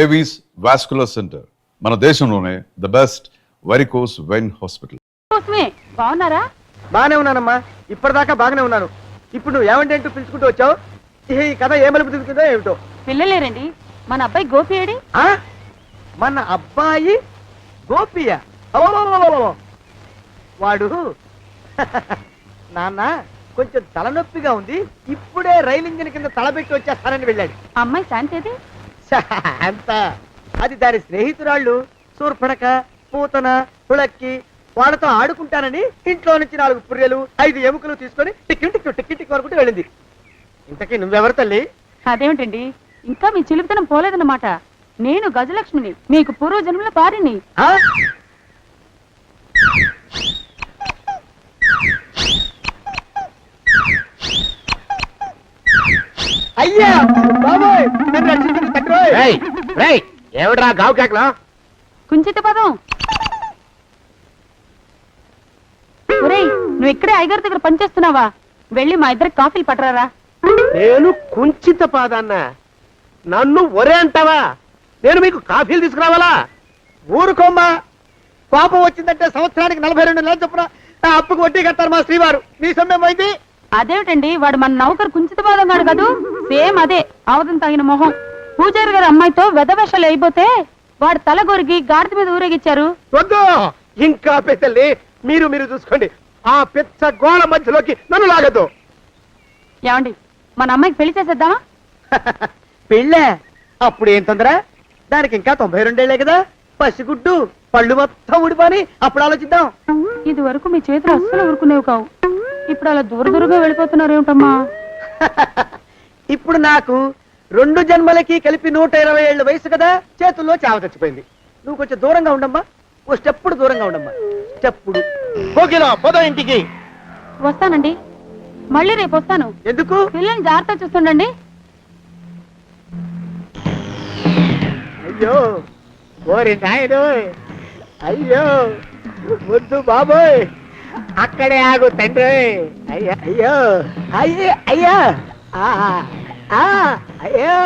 Avis vascular centre మన దేశంలోనే the best varicose vein hospital. బాగున్నారా? బాగానే ఉన్నానమ్మా, ఇప్పటిదాకా బాగానే ఉన్నాను. ఇప్పుడు నువ్వు ఏమంటే పిలుచుకుంటూ వచ్చావు. ఈ కథ ఏ మలుపు తిరుగుతుందో ఏమిటో. పిల్లలేరండి, మన అబ్బాయి గోపి ఏడి? మన అబ్బాయి గోపియ? వాడు నాన్న కొంచెం తలనొప్పిగా ఉంది, ఇప్పుడే రైలు ఇంజిన్ కింద తలబెట్టి వచ్చేస్తానని వెళ్ళాడు. అమ్మాయి శాంతి అంత అది దాని స్నేహితురాళ్ళు సూర్పడక, పూతన, పుళక్కి వాళ్ళతో ఆడుకుంటానని ఇంట్లో నుంచి 4 పుర్రెలు 5 ఎముకలు తీసుకొని టిక్కి టిక్కి టిక్కి టిక్కి వరకు వెళ్ళింది. ఇంతకీ నువ్వెవరు తల్లి? అదేమిటండి, ఇంకా మీ చిలుపుతనం పోలేదన్నమాట. నేను గజలక్ష్మిని, మీకు పూర్వ జన్మల పారిని. అయ్యా బాబోయ్, నన్ను రక్షించండి తండ్రోయ్. ఏమిట్రా గావు కేకలో? కుంచిత పదం. ఒరేయ్, నువ్వు ఇక్కడే అయ్యగారి దగ్గర పనిచేస్తున్నావా? వెళ్ళి మా ఇద్దరికి కాఫీలు పట్టరారా. నేను కుంచిత పాదాన్న, నన్ను ఒరే అంటావా? నేను మీకు కాఫీలు తీసుకురావాలా? ఊరుకోమ్మా, కోపం వచ్చిందంటే సంవత్సరానికి 42 నెలలు చొప్పున అప్పుకు వడ్డీ కట్టారు మా శ్రీవారు. నీ సొమ్మేం పోయింది? అదేమిటండి, వాడు మన నౌకరు కుంచిత పాదం గాడు కదూ. సేమ్ అదే, అవధం తగిన మొహం. పూజారి గారి అమ్మాయితో వెధవేషాలు అయిపోతే వాడు తల గొరిగి గాడిద మీద ఊరేగిచ్చారు. వద్దు, ఇంకా పెద్దల్ని మీరు చూసుకోండి. ఆ పెద్ద గోళ మధ్యలోకి నన్ను లాగద్దు. ఏమండి, మన అమ్మాయికి పెళ్లి చేసేద్దామా? పెళ్ళే? అప్పుడు ఏం తొందర? దానికి ఇంకా 92 ఏళ్లే కదా. పసిగుడ్డు పళ్ళు మొత్తం ఊడిపోని అప్పుడు ఆలోచిద్దాం. ఇది వరకు మీ చేతులు అస్సలు ఊరుకునేవి కావు, ఇప్పుడు అలా దూరదూరంగా వెళ్ళిపోతున్నారు ఏమిటమ్మా? ఇప్పుడు నాకు 2 జన్మలకి కలిపి 120 ఏళ్ళ వయసు కదా, చేతుల్లో చావ చచ్చిపోయింది. నువ్వు కొంచెం దూరంగా ఉండమ్మా, ఓ స్టెప్పుడు దూరంగా ఉండమ్మా. స్టెప్పుడు పోదా ఇంటికి. వస్తానండి, మళ్ళీ రేపు వస్తాను. ఎందుకు? పిల్లల్ని జాగ్రత్త చూస్తుండండి. అయ్యో ఓరి నాయను, అయ్యో వద్దు బాబోయ్, అక్కడే ఆగు తండ్రి. అయ్యా అయ్యో అయ్యో అయ్యా అయ్యో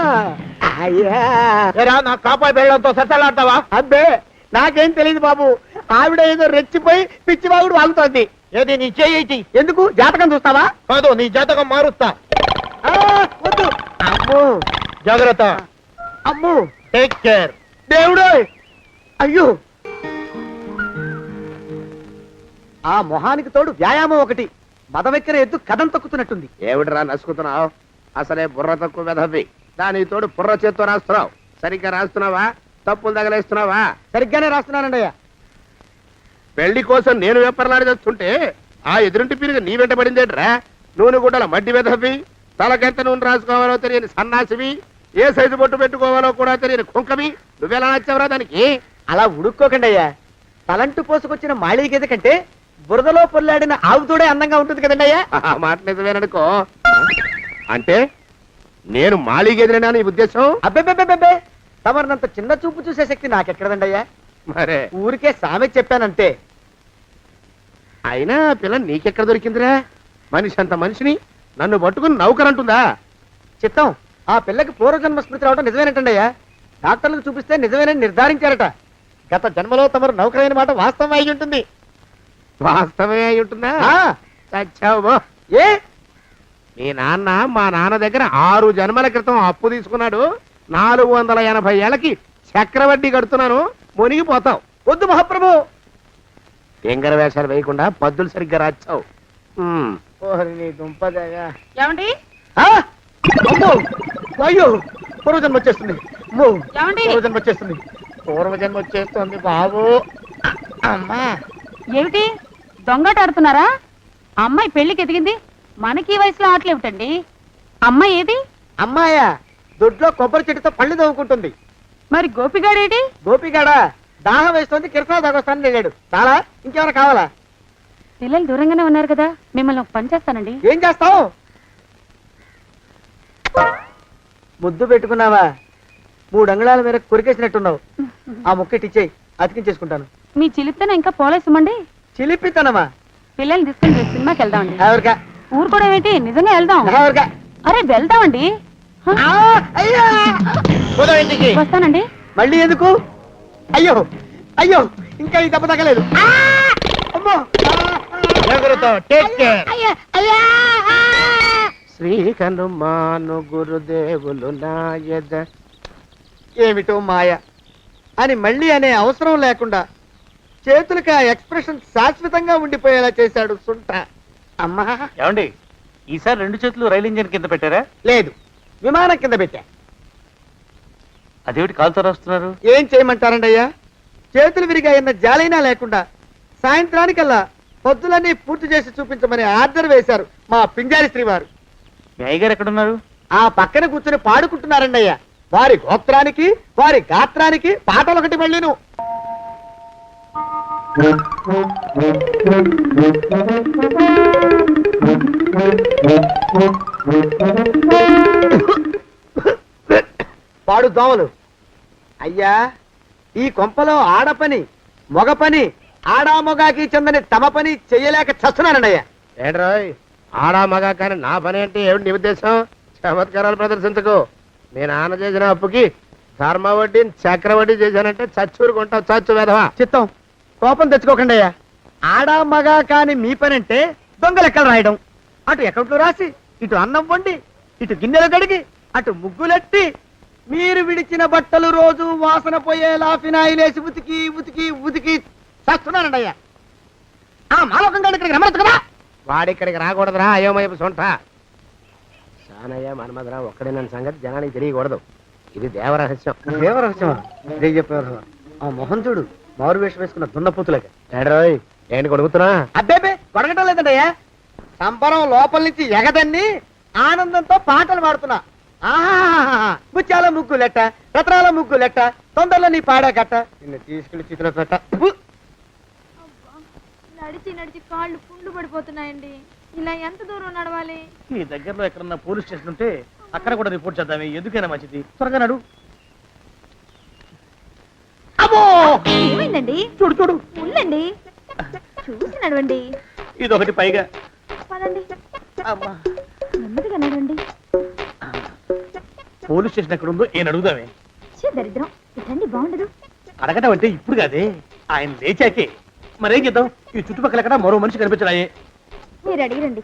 అయ్యా. నా కాపాయి బెళ్ళంతో సత్తలాడతావా? అబ్బే, నాకేం తెలియదు బాబు. ఆవిడ ఏదో రెచ్చిపోయి పిచ్చివాగుడు వాగుతోంది. ఏది నీ చేయి? ఎందుకు? జాతకం చూస్తావా? కాదు, నీ జాతకం మారుస్తా. వద్దు. అమ్మో, జాగ్రత్త. అమ్మో, టేక్ కేర్. దేవుడు. అయ్యో, ఆ మొహానికి తోడు వ్యాయామం ఒకటి. మదవెక్కిన ఎద్దు కథం తొక్కుతున్నట్టుంది. ఏమిటిరా నసుకుతున్నావు? అసలే బుర్ర తక్కువ వెధవి. దాని తోడు బుర్ర చేత్తో రాస్తున్నావు. సరిగ్గా రాస్తున్నావా? తప్పులు తగలేస్తున్నావా? సరిగ్గానే రాస్తున్నానండి అయ్యా. పెళ్లి కోసం నేను వెప్పర్లాడి చేస్తుంటే ఆ ఎదురింటి పీరుగా నీ వెంట పడిందేట్రా? నూనె గుడ్డల మడ్డి వెధవి, తలకెంత నూనె రాసుకోవాలో తెలియని సన్నాసివి, ఏ సైజు బొట్టు పెట్టుకోవాలో కూడా తెలియని కుంకవి. నువ్వెలా నచ్చావురా దానికి? అలా ఉడుక్కోకండి అయ్యా. తలంటు పోసుకొచ్చిన మాళీ గేదె కంటే బురదలో పొల్లాడిన ఆవుతోడే అందంగా ఉంటుంది కదండి అయ్యా. ఆ మాట నిజమేననుకో. అంటే నేను మాళీగేదినా నీ ఉద్దేశం? అబ్బెబ్బెబ్బెబ్బే, తమరినంత చిన్న చూపు చూసే శక్తి నాకెక్కడదండి అయ్యా. మరే ఊరికే సామె చెప్పానంతే. అయినా పిల్ల నీకెక్కడ దొరికిందిరా? మనిషి అంత మనిషిని నన్ను పట్టుకుని నౌకరంటుందా? చిత్తం, ఆ పిల్లకి పూర్వజన్మ స్మృతి రావడం నిజమేనటండి అయ్యా. డాక్టర్లకు చూపిస్తే నిజమేనని నిర్ధారించారట. గత జన్మలో తమరు నౌకరైన మాట వాస్తవం అయి ఉంటుంది. వాస్తవమే అయి ఉంటుందా? చచ్చావు. ఏ? మీ నాన్న మా నాన్న దగ్గర 6 జన్మల క్రితం అప్పు తీసుకున్నాడు. 480 ఏళ్ళకి చక్రవడ్డీ కడుతున్నాను. మునిగిపోతావు. వద్దు మహాప్రభు. ఎంగర వేషాలు వేయకుండా పద్దులు సరిగ్గా రాచావు. ఏమండి? అమ్మో, అయ్యో, పూర్వజన్మ వచ్చేస్తుంది. ఏమండి? పూర్వజన్మ వచ్చేస్తుంది. పూర్వజన్మ వచ్చేస్తుంది బాబు. అమ్మా, ఏమిటి దొంగట ఆడుతున్నారా? అమ్మాయి పెళ్లికి ఎదిగింది, మనకి ఈ వయసులో ఆటలేమిటండి? అమ్మాయి ఏది? అమ్మాయా? దొడ్లో కొబ్బరి చెట్టుతో పళ్ళు తవ్వుకుంటుంది. మరి గోపిగాడేటి? గోపిగాడా దాహం వేస్తుంది, కిరసా తాగొస్తానని వెళ్ళాడు. చాలా, ఇంకేమైనా కావాలా? పిల్లలు దూరంగానే ఉన్నారు కదా, మిమ్మల్ని ఒక పని చేస్తానండి. ఏం చేస్తావు? ముద్దు పెట్టుకున్నావా? 3 అంగుళాల మేరకు కొరికేసినట్టున్నావు. ఆ ముక్కటిచ్చేయి, అతికించేసుకుంటాను. మీ చిలిపితేనే ఇంకా పోలేసమండి. చిలిపితనమా? పిల్లల్ని తీసుకుని రేపు సినిమాకి వెళ్దామండి. ఎవరికా? ఊరుకోవడం ఏంటి, నిజంగా వెళ్దాం. ఎవరికా? అరే వెళ్దామండి. అయ్యా, వస్తానండి. మళ్ళీ ఎందుకు? అయ్యో అయ్యో, ఇంకా ఈ దెబ్బ తగ్గలేదు. ఆ! అమ్మో! శ్రీ హనుమాను గురుదేవులు నాయద. ఏమిటో మాయ అని మళ్ళీ అనే అవసరం లేకుండా చేతులకి ఆ ఎక్స్ప్రెషన్ శాశ్వతంగా ఉండిపోయేలా చేశాడు సుంట. అమ్మా, ఏమండి ఈసారి 2 చేతులు రైలు ఇంజిన్ కింద పెట్టారా? లేదు, విమానం కింద పెట్టా. అదేమిటి కాలుతో రాస్తున్నారు? ఏం చేయమంటారండి అయ్యా? చేతులు విరిగాయన్న జాలైనా లేకుండా సాయంత్రానికల్లా పొద్దులన్నీ పూర్తి చేసి చూపించమని ఆర్డర్ వేశారు మా పింజారి శ్రీ వారు. మీ అయ్యగారు ఎక్కడున్నారు? ఆ పక్కన కూర్చుని పాడుకుంటున్నారండి అయ్యా. వారి గోత్రానికి వారి గాత్రానికి పాటలు ఒకటి మళ్ళీను. పాడు దోమలు. అయ్యా, ఈ కొంపలో ఆడపని మొగ పని ఆడా మొగాకి చెందని తమ పని చెయ్యలేక చస్తున్నానండి అయ్యా. ఏంట్రాయ్ ఆడా మగా కానీ నా పని అంటే ఏమిటి నీ ఉద్దేశం? చమత్కారాలు ప్రదర్శించకు. మీ నాన్న చేసిన అప్పుకి ధర్మ వడ్డీ చక్ర వడ్డీ చేశానంటే చచ్చూరుకుంటావు, చచ్చు వెధవా. చిత్తం, కోపం తెచ్చుకోకండి అయ్యా. ఆడా మగా కాని మీ పని అంటే దొంగ లెక్కలు రాయడం. అటు అకౌంట్లో రాసి, ఇటు అన్నం వండి, ఇటు గిన్నెలు కడిగి, అటు ముగ్గులెట్టి, మీరు విడిచిన బట్టలు రోజు వాసన పోయేలా ఫినాయిలేసి ఉతికి ఉతికి ఉతికి చేస్తున్నానండి అయ్యా. ఆ మాలోకం గడి ఇక్కడికి రమ్మచ్చు కదా. వాడిక్కడికి రాకూడదురా అయోమయపు సొంట. సానయ్య మన్మధరా ఒక్కడే నన్ను సంగతి జనానికి తెలియకూడదు. ఇది దేవరహస్యం. దేవరహస్యమా? ఇదే చెప్పారు. ఆ మొహం చూడు, మారు వేషం వేసుకున్న దున్నపోతులకి. ఏడ్రోయ్ ఏంటి కొడుకుతున్నా? అబ్బేబే కొడగటం లేదండి అయ్యా. సంబరం లోపల నుంచి ఎగదన్ని ఆనందంతో పాటలు పాడుతున్నా. ఆహా, ముత్యాల ముగ్గులెట్ట, రత్నాల ముగ్గులెట్ట, తొందరలో నీ పాడే కట్ట, నిన్ను తీసుకెళ్లి చిత్ర పెట్ట. నడిచి నడిచి కాళ్ళు పుండ్లు పడిపోతున్నాయండి. ఇలా ఎంత దూరం నడవాలి? ఈ దగ్గరలో ఎక్కడన్నా పోలీస్ స్టేషన్ ఉంటే అక్కడ కూడా రిపోర్ట్ చేద్దామే, ఎందుకైనా మంచిది. త్వరగా నడు. అమ్మో, ఏమైందండి? చూడు చూడు. ఉండండి, చూసి నడవండి. ఇదొకటి పైగా. పదండి, అమ్మా, నెమ్మదిగా నడవండి. పోలీస్ స్టేషన్ ఎక్కడ ఉందో ఏం అడుగుదామే. ఛీ, దరిద్రం, ఇటండి బాగుండదు. అడగటం అంటే ఇప్పుడు కాదే, ఆయన లేచాకే. మరేం చేద్దాం, ఈ చుట్టుపక్కల ఎక్కడ మరో మనిషి కనిపించడాయే. మీరు అడిగిరండి.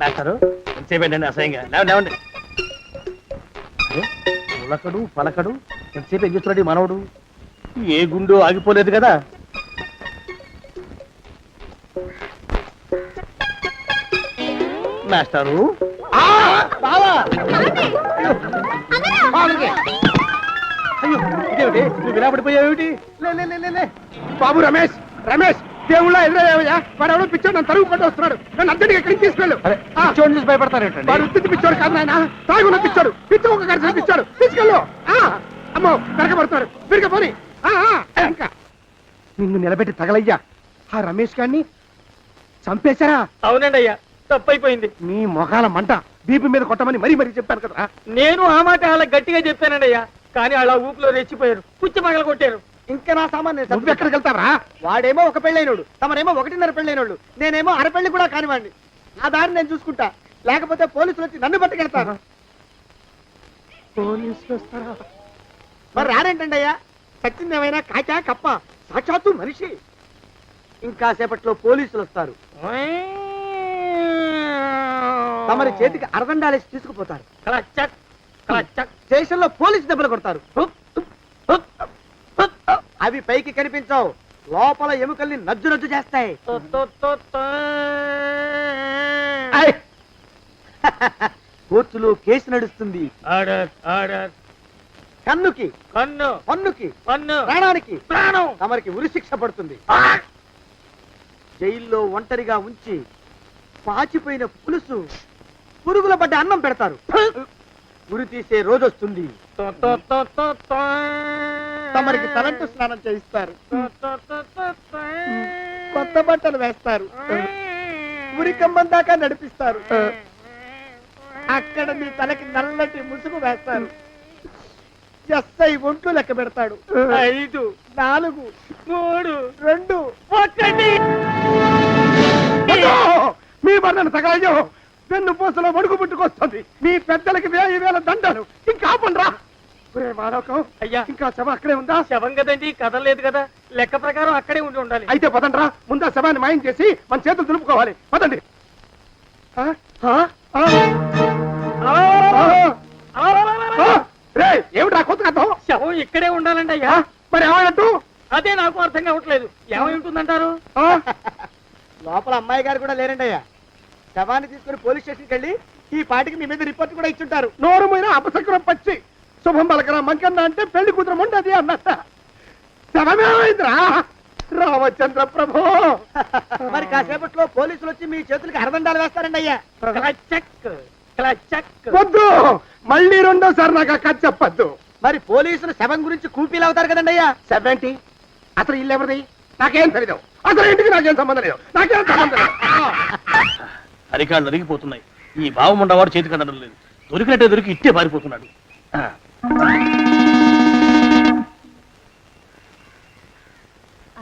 మాస్టారు ఎంతసేపేంటండి అసహ్యంగా? లేవండి. అరే పులకడు పలకడు, ఎంతసేపు ఏం చేస్తున్నాడు ఈ మనవడు? ఏ గుండు ఆగిపోలేదు కదా. మాస్టారు అయ్యో ఇదేమిటి, నువ్వు ఇలా పడిపోయావేమిటి? లే. బాబు రమేష్, రమేష్ దేవుళ్ళ ఎదురయ్యా. వాడు ఎవడో పిచ్చోడు నన్ను తరుగు పట్టి వస్తున్నాడు. నన్ను అద్దెకి ఎక్కడికి తీసుకెళ్ళు. చూడండి చూసి భయపడతారేంటండి? వాడు ఉత్తి పిచ్చోడు కాదు నాయన, తాగున్న పిచ్చాడు, పిచ్చి ఒక కలిసి పిచ్చాడు. తీసుకెళ్ళు. అమ్మో వెనకబడుతున్నాడు, తిరిగి పోని. ఇంకా నిన్ను నిలబెట్టి తగలయ్యా. ఆ రమేష్ గారిని చంపేశారా? అవునండి అయ్యా, తప్పైపోయింది. నీ మొఖాల మంట బీపీ మీద కొట్టమని మరీ మరీ చెప్పాను కదా. నేను ఆ మాట అలా గట్టిగా చెప్పానండి అయ్యా, కానీ అలా ఊపిలో రెచ్చిపోయారు, పుచ్చి పగల కొట్టారు. ఇంకా నా సామాన్ నేను నువ్వు ఎక్కడికి వెళ్తావరా? వాడేమో ఒక పెళ్ళైనోడు, తమరేమో 1.5 పెళ్ళైనోళ్ళు, నేనేమో అరపెళ్ళి కూడా కానివ్వండి. నా దారి నేను చూసుకుంటా, లేకపోతే పోలీసులు వచ్చి నన్ను పట్టుకెళ్తారు. పోలీసులు వస్తారా? మరి రారేంటండి అయ్యా? సచ్చింది ఏమైనా కాచా కప్ప, సాక్షాత్తు మనిషి. ఇంకా సేపట్లో పోలీసులు వస్తారు, తమరి చేతికి అరదండాలేసి తీసుకుపోతారు. స్టేషన్ లో పోలీసు దెబ్బలు కొడతారు. అవి పైకి కనిపించవు, లోపల ఎముకల్ని నజ్జు నజ్జు చేస్తాయి. కోర్టులో కేసు నడుస్తుంది. కన్నుకి కన్ను, పన్నుకి పన్ను, ప్రాణానికి ప్రాణం. తమరికి ఉరిశిక్ష పడుతుంది. జైల్లో ఒంటరిగా ఉంచి పాచిపోయిన పులుసు, పురుగుల పడ్డ అన్నం పెడతారు. ఉరి తీసే రోజు వస్తుంది. తమరికి తలంటు స్నానం చేయిస్తారు, కొత్త బట్టలు వేస్తారు, ఉరికంబం దాకా నడిపిస్తారు. అక్కడ మీ తలకి నల్లటి ముసుగు వేస్తారు. ఎస్ఐ ఒంట్లు లెక్క పెడతాడు. 5, 4, 3, 2, 1. మీ బంధన సగాయం వెన్ను పూసలో వడుగు పుట్టుకొస్తుంది. మీ పెద్దలకి 1000 దండాలు. ఇంకా ఆపండ్రా. ఒరే మానవకం, అయ్యా. ఇంకా శవ అక్కడే ఉందా? శవం కదండి, కదలేదు కదా. లెక్క ప్రకారం అక్కడే ఉండాలి. అయితే పదండ్రా, ముందా శవాన్ని మాయం చేసి మన చేతులు దులుపుకోవాలి. పదండి. ఆ? ఆ? ఆ? ఏమిట్రా కొత్త కథ? శవం ఇక్కడే ఉండాలండి అయ్యా. మరి ఏమైనట్టు? అదే నాకు అర్థం కావట్లేదు. ఏమై ఉంటుందంటారు? లోపల అమ్మాయి గారు కూడా లేరండి అయ్యా. శవాన్ని తీసుకుని పోలీస్ స్టేషన్కి వెళ్ళి ఈ పాటికి మీ మీద రిపోర్ట్ కూడా ఇచ్చుంటారు. నోరు మీద అపశకునం పచ్చి శుభం పలకరా మంకన్న అంటే పెళ్లి కూతురు ఉండదు అన్నట్ట. శవమేమైందిరా రామచంద్ర ప్రభు? మరి కాసేపట్లో పోలీసులు వచ్చి మీ చేతులకి అరదండాలు వేస్తారండి అయ్యా. వద్దు, మళ్ళీ రెండోసారి నాకు ఆ కథ చెప్పద్దు. మరి పోలీసులు శవం గురించి కూపీలు అవుతారు కదండి అయ్యా. సెవెంటీ అసలు ఇల్లు ఎవరిది? నాకేం తెలియదు. అసలు ఇంటికి నాకేం సంబంధం లేదు. నాకేం సంబంధం లేదు. అరికాళ్ళు అరిగిపోతున్నాయి. ఈ భావం ఉండవాడు చేతికి అందడం లేదు. దొరికినట్టే దొరికి ఇట్టే పారిపోతున్నాడు.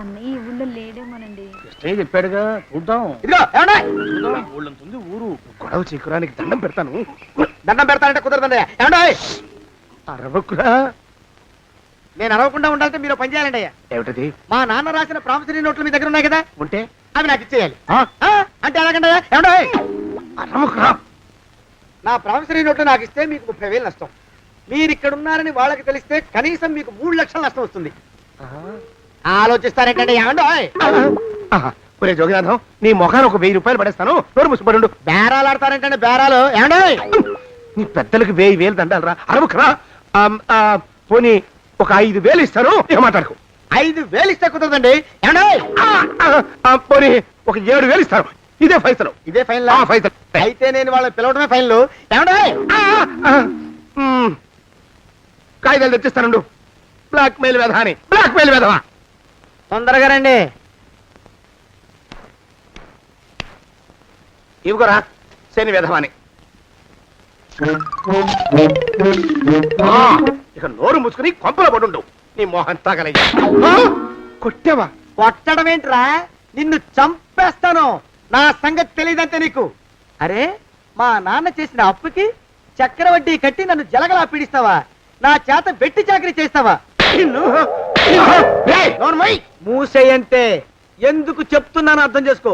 అన్నయ్య ఈ ఊళ్ళో లేడేమోనండి. కృష్ణయ్య చెప్పాడుగా, చూద్దాం. ఇదిగో ఏమండి, ఊళ్ళంతుంది ఊరు. గొడవ చీకురానికి దండం పెడతాను. దండం పెడతానంటే కుదరదండి. ఏమండి, అరవకురా. నేను అరవకుండా ఉండాలంటే మీరు పని చేయాలండి అయ్యా. ఏమిటది? మా నాన్న రాసిన ప్రామిసరీ నోట్లు మీ దగ్గర ఉన్నాయి కదా, ఉంటే అవి నాకు ఇచ్చేయాలి. ఆ? అంటే ఎలాగండి అయ్యా? ఏమండి, అరవకురా. నా ప్రామిసరీ నోట్లు నాకు ఇస్తే మీకు 30,000 నష్టం. మీరు ఇక్కడ ఉన్నారని వాళ్ళకి తెలిస్తే కనీసం మీకు 3 లక్షల నష్టం వస్తుంది. ఆలోచిస్తారేంటండి? ఏమండి, ఒరే జోగినాథం, నీ మొఖాన్ని ఒక 1000 రూపాయలు పడేస్తాను. నోరు ముసుపడు. బేరాలు ఆడతారేంటండి? బేరాలు ఏమండి? నీ పెద్దలకు 1000 దండాలరా. అరవకురా. పోనీ ఒక 5,000 ఇస్తాను. ఏమాటాడుకో. 5,000 ఇస్తే కుదరదండి. ఏమండి, పోనీ ఒక 7,000 ఇస్తాను. ఇదే ఫైసలు. ఇదే ఫైన్. ఫైసలు. అయితే నేను వాళ్ళని పిలవడమే ఫైన్లు. ఏమండి, కాగితాలు తెచ్చిస్తానుండు. బ్లాక్ మెయిల్ వెధవాని. బ్లాక్ మెయిల్ వెధవా. తొందరగా రండి. ఇవిగోరా శని వెధవాని. ఇక నోరు మూసుకుని కొంపలో పడుండు. నీ మోహన్ తాగలయ్యా. కొట్టావా? కొట్టడం ఏంట్రా? నిన్ను చంపేస్తాను. నా సంగతి తెలియదంటే నీకు. అరే, మా నాన్న చేసిన అప్పుకి చక్రవడ్డీ కట్టి నన్ను జలగలా పీడిస్తావా? నా చేత వెట్టి చాకరీ చేస్తావా? మూసేయంటే ఎందుకు చెప్తున్నాను అర్థం చేసుకో.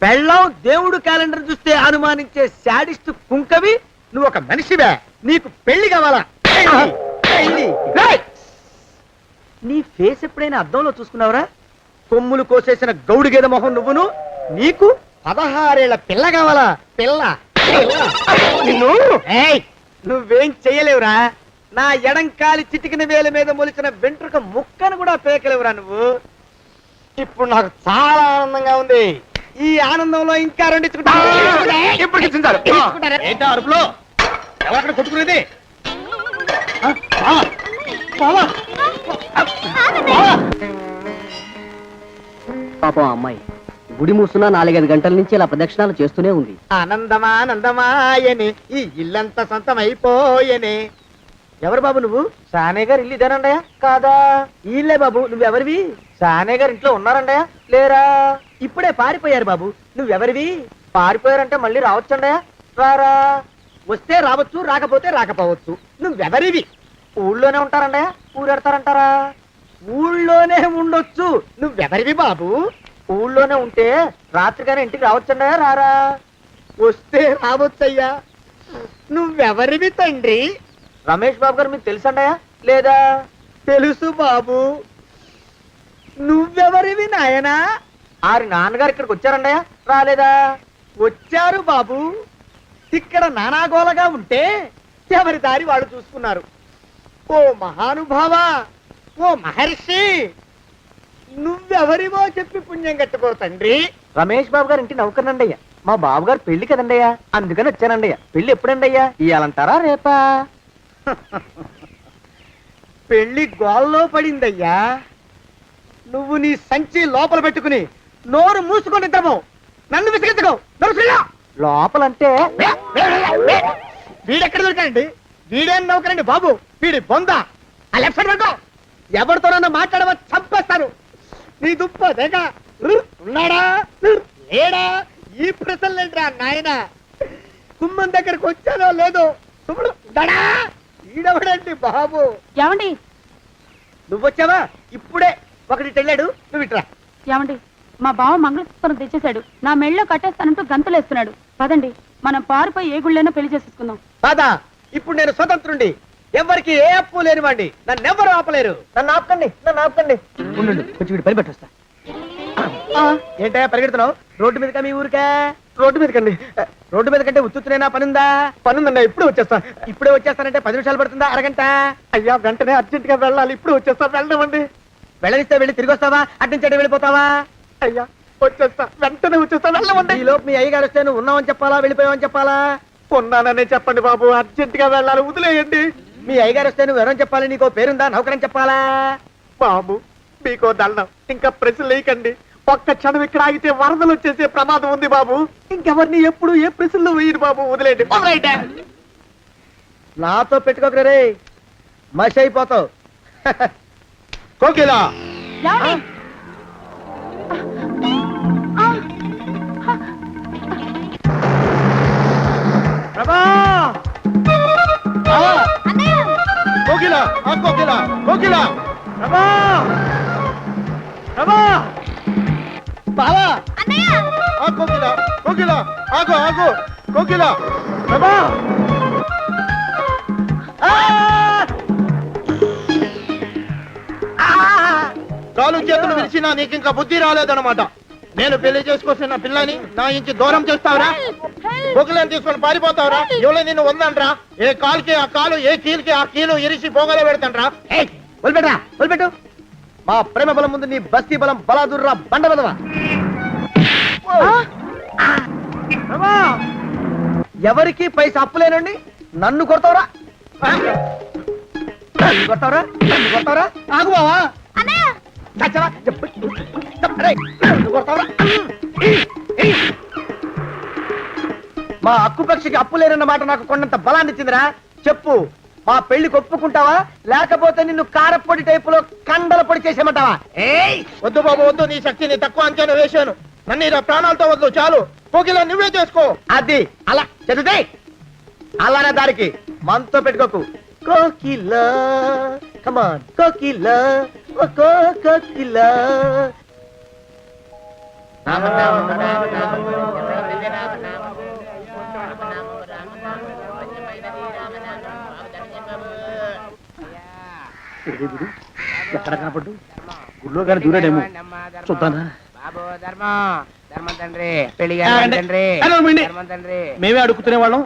పెళ్ళం దేవుడు క్యాలెండర్ చూస్తే అనుమానించే శాడిస్ట్ కుంకవి నువ్వు ఒక మనిషివే. నీకు పెళ్లి కావాలా? పెళ్లి. నీ ఫేస్ ఎప్పుడైనా అద్దంలో చూసుకున్నావురా? కొమ్ములు కోసేసిన గౌడు గేదె మొహం నువ్వును. నీకు 16 ఏళ్ల పిల్ల కావాలా? పిల్ల. నువ్వేం చెయ్యలేవురా. నా ఎడంకాలి చిటికిన వేల మీద మొలిచిన వెంట్రుక ముక్కను కూడా పేకలేవురా నువ్వు. ఇప్పుడు నాకు చాలా ఆనందంగా ఉంది. ఈ ఆనందంలో ఇంకా ఏంటా అరుపులో? ఎవరక్కడ కొట్టుకునేది? పాపం అమ్మాయి గుడి మూస్తున్నా 4-5 గంటల నుంచి ఇలా ప్రదక్షిణాలు చేస్తూనే ఉంది. ఆనందమానందమాయని ఈ ఇల్లంతా సొంతం అయిపోయనే. ఎవరు బాబు నువ్వు? సానే గారు ఇల్లు ఇదేనండయా? కాదా? ఇల్లే బాబు. నువ్వెవరివి? సానే గారు ఇంట్లో ఉన్నారండయా? లేరా? ఇప్పుడే పారిపోయారు బాబు. నువ్వెవరివి? పారిపోయారంటే మళ్ళీ రావచ్చండయా? రారా. వస్తే రావచ్చు, రాకపోతే రాకపోవచ్చు. నువ్వెవరివి? ఊళ్ళోనే ఉంటారండయా? ఊరెడతారంటారా? ఊళ్ళోనే ఉండొచ్చు. నువ్వెవరివి బాబు? ఊళ్ళోనే ఉంటే రాత్రిగానే ఇంటికి రావచ్చండయా? రారా. వస్తే రావచ్చయ్యా. నువ్వెవరివి తండ్రి? రమేష్ బాబు గారు మీకు తెలుసండయా? లేదా? తెలుసు బాబు. నువ్వెవరివి నాయనా? ఆరి నాన్నగారు ఇక్కడికి వచ్చారండయా? రాలేదా? వచ్చారు బాబు. ఇక్కడ నానాగోలగా ఉంటే ఎవరి దారి వాళ్ళు చూసుకున్నారు. ఓ మహానుభావా, ఓ మహర్షి, నువ్వెవరివో చెప్పి పుణ్యం కట్టుకో తండ్రి. రమేష్ బాబు గారు ఇంటి నౌకర్నండయ్యా. మా బాబు గారు పెళ్లి కదండయ్యా, అందుకని వచ్చానండయ్యా. పెళ్లి ఎప్పుడండయ్యా? ఇయ్యాలంటారా రేపా? పెళ్లి గోల్లో పడిందయ్యా. నువ్వు నీ సంచి లోపల పెట్టుకుని నోరు మూసుకొని ఇద్దాము. నన్ను విసిగించుకో. లోపలంటే వీడెక్కడ దొరికాడండి? వీడేం నౌకరండి బాబు, వీడి బొంద. ఆ లెఫ్ట్ సైడ్ పడుకో. ఎవరితోనన్నా మాట్లాడవా చంపేస్తాను. నీ దుప్ప దేక ఉన్నాడా లేడా ఈ ప్రశ్నలేంట్రా నాయన. కుమ్మం దగ్గరకు వచ్చానో లేదో సుమ్ముడు ఉన్నాడా ఈడవడండి బాబు. ఏమండి నువ్వొచ్చావా? ఇప్పుడే ఒకటి వెళ్ళాడు, నువ్వు ఇట్రా. ఏమండి మా బావ మంగళసూత్రం తెచ్చేశాడు, నా మెళ్ళో కట్టేస్తానంటూ గంతులేస్తున్నాడు. పదండి మనం పారిపోయి ఏ గుళ్ళైనా పెళ్లి చేసేసుకుందాం. కాదా, ఇప్పుడు నేను స్వతంత్రుండి, ఎవరికి ఏ అప్పు లేని వాడిని. నన్ను ఎవరు ఆపలేరు. నన్ను ఆపకండి, నన్ను ఆపకండి. ఉండు కొంచెం వీడి పని పెట్టొస్తా. ఏంటయ్యా పరిగెడుతున్నావు? రోడ్డు మీదకా మీ ఊరికా? రోడ్డు మీదకండి. రోడ్డు మీద కంటే ఉత్తునేనా పనుందా? పనుందన్నా, ఇప్పుడే వచ్చేస్తా. ఇప్పుడే వచ్చేస్తానంటే 10 నిమిషాలు పడుతుందా? అరగంట? అయ్యా వెంటనే అర్జెంట్ గా వెళ్ళాలి, ఇప్పుడు వచ్చేస్తా. వెళ్ళమండి. వెళ్ళనిస్తే వెళ్ళి తిరిగి వస్తావా? అడ్డించండి వెళ్ళిపోతావా? అయ్యా వచ్చేస్తా, వెంటనే వచ్చేస్తా. వెళ్ళమండి. ఈ లోపు మీ అయ్యగారు వస్తే నువ్వు ఉన్నావని చెప్పాలా వెళ్ళిపోయావని చెప్పాలా? ఉన్నాననే చెప్పండి బాబు, అర్జెంట్ గా వెళ్ళాలి, వదిలేయండి. మీ అయ్యగారు వస్తే నువ్వు ఎవరని చెప్పాలి? నీకో పేరుందా? నౌకరని చెప్పాలా? బాబు మీకో దండం, ఇంకా ప్రశ్నలు వేయకండి. ఒక్క క్షణం ఇక్కడ ఆగితే వరదలు వచ్చేసే ప్రమాదం ఉంది బాబు. ఇంకెవరిని ఎప్పుడు ఏ ప్రశ్నలు వేయరు బాబు, వదిలేయండి. నాతో పెట్టుకోకరే రే, మషి అయిపోతావు. కోకిలా ఏమండి? ప్రభా! కోకిలా కోకిలా కోకిలా ప్రభా! ప్రభా! బావా! కోకిలా కోకిలా ఆగు ఆగు కోకిలా ప్రభా! ఆ! కాలు చేతులు విరిచినా నీకు ఇంకా బుద్ధి రాలేదన్నమాట. నేను పెళ్లి చేసుకొస్తున్న పిల్లని నా ఇంటి దూరం చేస్తావురా? బొగ్గులను తీసుకొని పారిపోతావురా? ఎవరో నిన్ను ఉందంట్రా? ఏ కాలుకి ఆ కాలు, ఏ కీలుకి ఆ కీలు ఇరిసి పోగల పెడతాంట్రా? వదిలిపెట్టరా, వదిలిపెట్టు. మా ప్రేమ బలం ముందు నీ బస్తీ బలం బలాదుర్రా బండ బలవా. ఎవరికి పైసా అప్పులేనండి నన్ను కొడతావురా? నన్ను కొడతావురా? నన్ను కొడతావురా? ఆగు బావా. చచ్చరా? రేయ్, నన్ను కొడతావురా? మా అక్కుపక్షికి అప్పు లేనన్న మాట నాకు కొండంత బలాన్ని ఇచ్చిందిరా. చెప్పు, మా పెళ్లి ఒప్పుకుంటావా లేకపోతే నిన్ను కారపొడి టైపులో కండల పొడి చేసేమంటావా? వద్దు బాబు వద్దు, నీ శక్తిని తక్కువ అంచనా వేశాను. నన్ను ఇలా ప్రాణాలతో వద్దు, చాలు. కోకిలా నువ్వే చేసుకో. అది అలా చదివితే అలానే దారికి మనతో పెట్టుకోకు. కోకిలా కమాన్ కోకిలా ఓ కోకిలా. ఎక్కడ కనపడ్డు? గుళ్ళో కానీ దూరాడేమో, చూద్దానా? ధర్మం తండ్రి, పెళ్లి తండ్రి, మేమే అడుగుతునే వాళ్ళం,